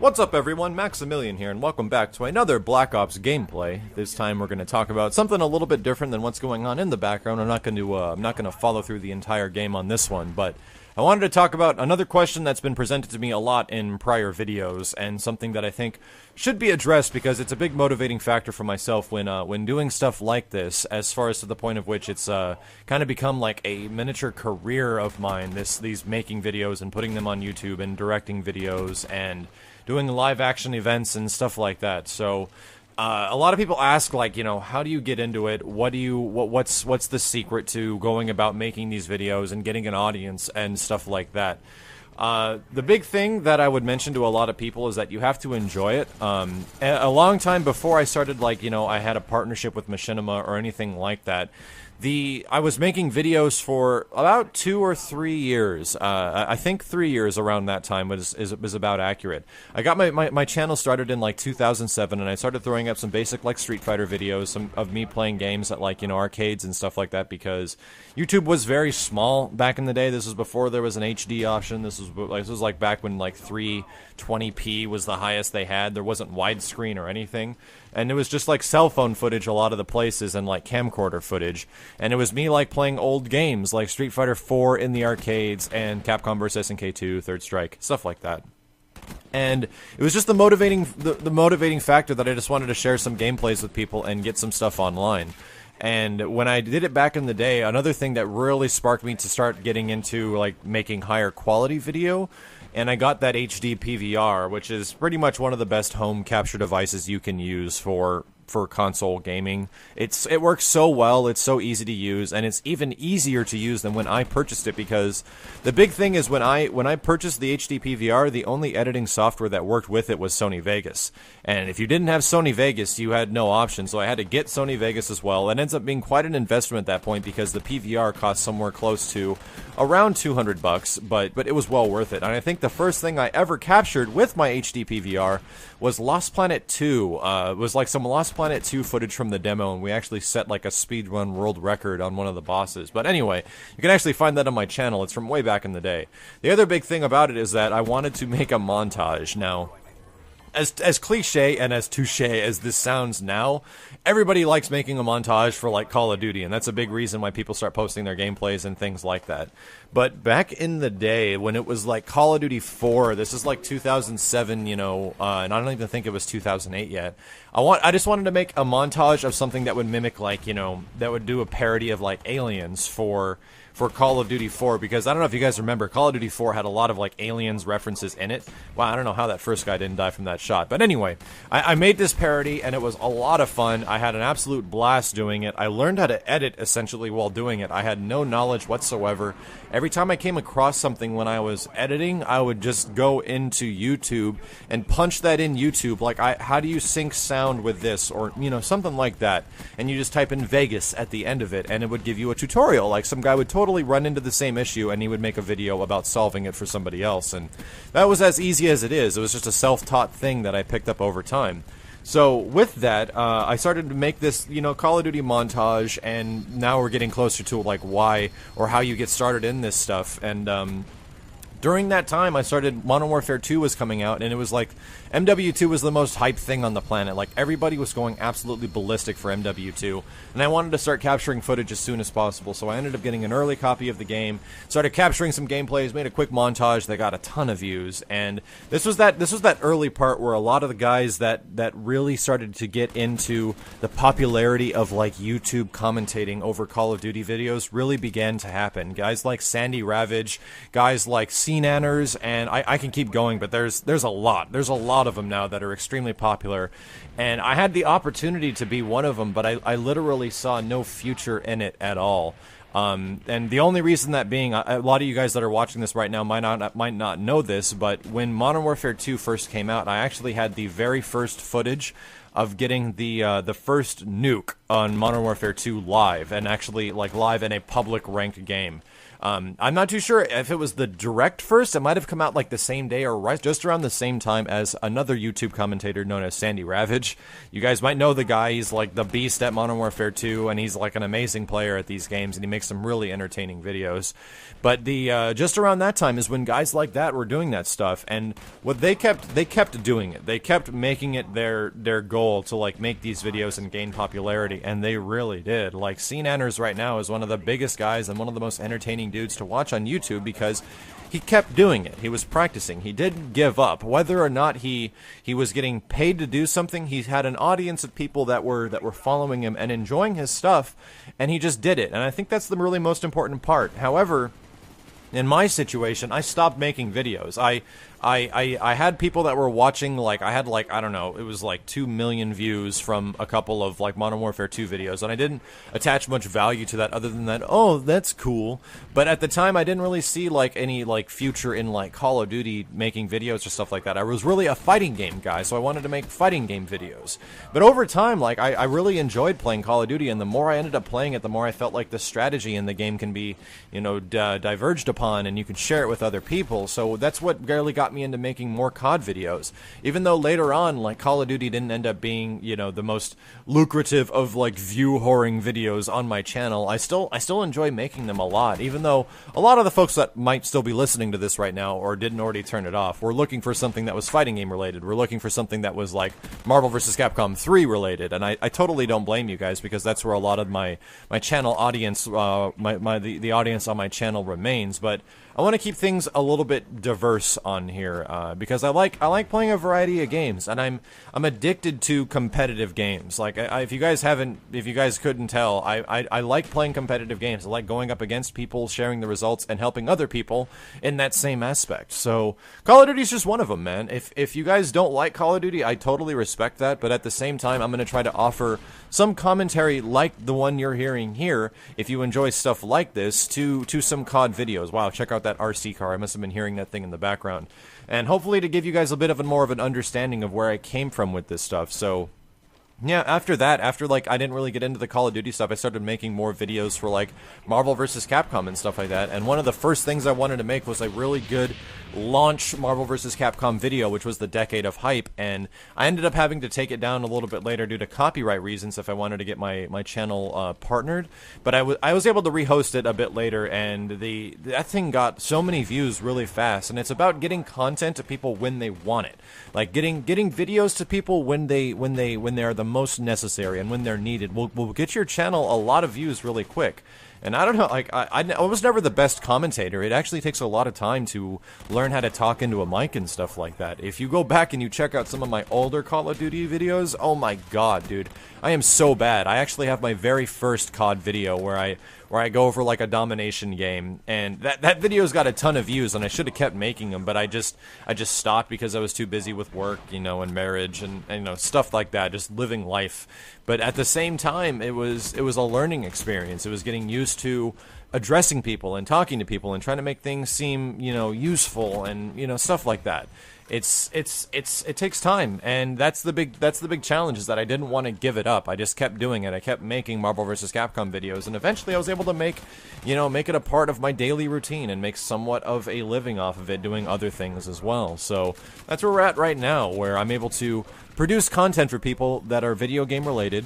What's up everyone, Maximilian here, and welcome back to another Black Ops gameplay. This time we're going to talk about something a little bit different than what's going on in the background. I'm not going to follow through the entire game on this one, but I wanted to talk about another question that's been presented to me a lot in prior videos, and something that I think should be addressed because it's a big motivating factor for myself when doing stuff like this, as far as to the point of which it's kind of become like a miniature career of mine, these making videos and putting them on YouTube and directing videos and doing live action events and stuff like that. So a lot of people ask, like, how do you get into it? What's the secret to going about making these videos and getting an audience and stuff like that? The big thing that I would mention to a lot of people is that you have to enjoy it. A long time before I started, I had a partnership with Machinima or anything like that, I was making videos for about 2 or 3 years. I think 3 years around that time was about accurate. I got my channel started in like 2007, and I started throwing up some basic like Street Fighter videos, of me playing games at arcades and stuff like that, because YouTube was very small back in the day. This was before there was an HD option. This was like back when 320p was the highest they had. There wasn't widescreen or anything. And it was just like cell phone footage a lot of the places, and like camcorder footage. And it was me playing old games like Street Fighter 4 in the arcades and Capcom vs. SNK 2, Third Strike, stuff like that. And it was just the motivating factor that I just wanted to share some gameplays with people and get some stuff online. And when I did it back in the day, another thing that really sparked me to start getting into making higher quality video, and I got that HD PVR, which is pretty much one of the best home capture devices you can use for console gaming. It works so well, it's so easy to use, and it's even easier to use than when I purchased it, because the big thing is when I purchased the HD PVR, the only editing software that worked with it was Sony Vegas. And if you didn't have Sony Vegas, you had no option, so I had to get Sony Vegas as well. It ends up being quite an investment at that point, because the PVR cost somewhere close to around $200, but it was well worth it. And I think the first thing I ever captured with my HD PVR was Lost Planet 2. It was like some Lost Planet 2 footage from the demo, and we actually set like a speedrun world record on one of the bosses. But anyway, you can actually find that on my channel. It's from way back in the day. The other big thing about it is that I wanted to make a montage. Now, as cliche and as touche as this sounds now, everybody likes making a montage for Call of Duty, and that's a big reason why people start posting their gameplays and things like that. But back in the day, when it was Call of Duty 4, this is 2007, and I don't even think it was 2008 yet. I just wanted to make a montage of something that would mimic that would do a parody of Aliens for Call of Duty 4, because I don't know if you guys remember, Call of Duty 4 had a lot of Aliens references in it. Wow, I don't know how that first guy didn't die from that shot. But anyway, I made this parody, and it was a lot of fun. I had an absolute blast doing it. I learned how to edit, essentially, while doing it. I had no knowledge whatsoever. Every time I came across something when I was editing, I would just go into YouTube and punch that in YouTube, how do you sync sound with this, or, something like that. And you just type in Vegas at the end of it, and it would give you a tutorial. Some guy would totally run into the same issue, and he would make a video about solving it for somebody else. And that was as easy as it is. It was just a self-taught thing that I picked up over time. So with that, I started to make this, Call of Duty montage, and now we're getting closer to why or how you get started in this stuff. And during that time, I started, Modern Warfare 2 was coming out, and it was MW2 was the most hyped thing on the planet. Everybody was going absolutely ballistic for MW2, and I wanted to start capturing footage as soon as possible, so I ended up getting an early copy of the game, started capturing some gameplays, made a quick montage that got a ton of views. And this was that early part where a lot of the guys that really started to get into the popularity of YouTube commentating over Call of Duty videos really began to happen. Guys like Sandy Ravage, guys like Nanners, and I can keep going, but there's a lot of them now that are extremely popular, and I had the opportunity to be one of them, but I literally saw no future in it at all. And the only reason that being, a lot of you guys that are watching this right now might not know this, but when Modern Warfare 2 first came out, I actually had the very first footage of getting the first nuke on Modern Warfare 2 live, and actually live in a public ranked game. I'm not too sure if it was the direct first. It might have come out like the same day or right just around the same time as another YouTube commentator known as Sandy Ravage. You guys might know the guy. He's like the beast at Modern Warfare 2, and he's like an amazing player at these games, and he makes some really entertaining videos. But the just around that time is when guys like that were doing that stuff, and what they kept doing it. They kept making it their goal to like make these videos and gain popularity, and they really did. Like CNanners right now is one of the biggest guys and one of the most entertaining dudes to watch on YouTube because he kept doing it. He was practicing. He didn't give up. Whether or not he was getting paid to do something, he had an audience of people that were following him and enjoying his stuff, and he just did it. And I think that's the really most important part. However, in my situation, I stopped making videos. I had people that were watching, like, I had, like, I don't know, it was like 2 million views from a couple of, like, Modern Warfare 2 videos, and I didn't attach much value to that other than that, oh, that's cool. But at the time, I didn't really see, like, any, like, future in, like, Call of Duty making videos or stuff like that. I was really a fighting game guy, so I wanted to make fighting game videos. But over time, like, I really enjoyed playing Call of Duty, and the more I ended up playing it, the more I felt like the strategy in the game can be, you know, diverged upon, and you can share it with other people. So that's what really got me into making more COD videos. Even though later on, like, Call of Duty didn't end up being, you know, the most lucrative of, like, view whoring videos on my channel, I still enjoy making them a lot. Even though a lot of the folks that might still be listening to this right now or didn't already turn it off were looking for something that was fighting game related. We're looking for something that was like Marvel vs. Capcom 3 related, and I totally don't blame you guys, because that's where a lot of my channel audience, the audience on my channel remains. But I want to keep things a little bit diverse on here because I like playing a variety of games, and I'm addicted to competitive games. Like, if you guys couldn't tell, I like playing competitive games. I like going up against people, sharing the results, and helping other people in that same aspect. So Call of Duty is just one of them, man. If you guys don't like Call of Duty, I totally respect that, but at the same time, I'm going to try to offer some commentary like the one you're hearing here, if you enjoy stuff like this, to some COD videos. Wow, check out that RC car. I must have been hearing that thing in the background. And hopefully to give you guys a bit of more of an understanding of where I came from with this stuff. So yeah, after like I didn't really get into the Call of Duty stuff, I started making more videos for like Marvel vs. Capcom and stuff like that. And one of the first things I wanted to make was a really good launch Marvel vs. Capcom video, which was the Decade of Hype, and I ended up having to take it down a little bit later due to copyright reasons if I wanted to get my channel partnered. But I was able to rehost it a bit later, and that thing got so many views really fast. And it's about getting content to people when they want it, like getting videos to people when they are the most necessary and when they're needed. Will get your channel a lot of views really quick. And I don't know, like, I was never the best commentator. It actually takes a lot of time to learn how to talk into a mic and stuff like that. If you go back and you check out some of my older Call of Duty videos, oh my god, dude, I am so bad. I actually have my very first COD video where I go over like a domination game, and that video's got a ton of views, and I should have kept making them, but I just stopped because I was too busy with work, you know, and marriage and you know, stuff like that, just living life. But at the same time, it was a learning experience. It was getting used to addressing people and talking to people and trying to make things seem, you know, useful and, you know, stuff like that. It takes time, and that's the big challenge, is that I didn't want to give it up. I just kept doing it. I kept making Marvel vs. Capcom videos, and eventually I was able to make it a part of my daily routine and make somewhat of a living off of it, doing other things as well. So that's where we're at right now, where I'm able to produce content for people that are video game related,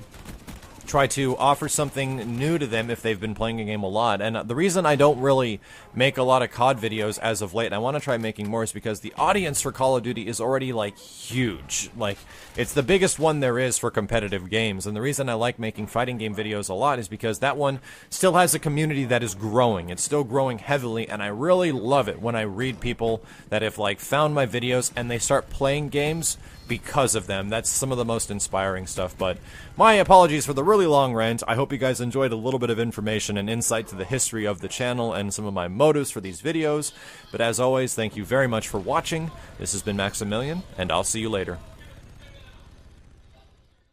try to offer something new to them if they've been playing a game a lot. And the reason I don't really make a lot of COD videos as of late, and I want to try making more, is because the audience for Call of Duty is already, like, huge. Like, it's the biggest one there is for competitive games. And the reason I like making fighting game videos a lot is because that one still has a community that is growing. It's still growing heavily, and I really love it when I read people that have, like, found my videos and they start playing games because of them. That's some of the most inspiring stuff. But my apologies for the really long rant. I hope you guys enjoyed a little bit of information and insight to the history of the channel and some of my motives for these videos. But as always, thank you very much for watching. This has been Maximilian, and I'll see you later.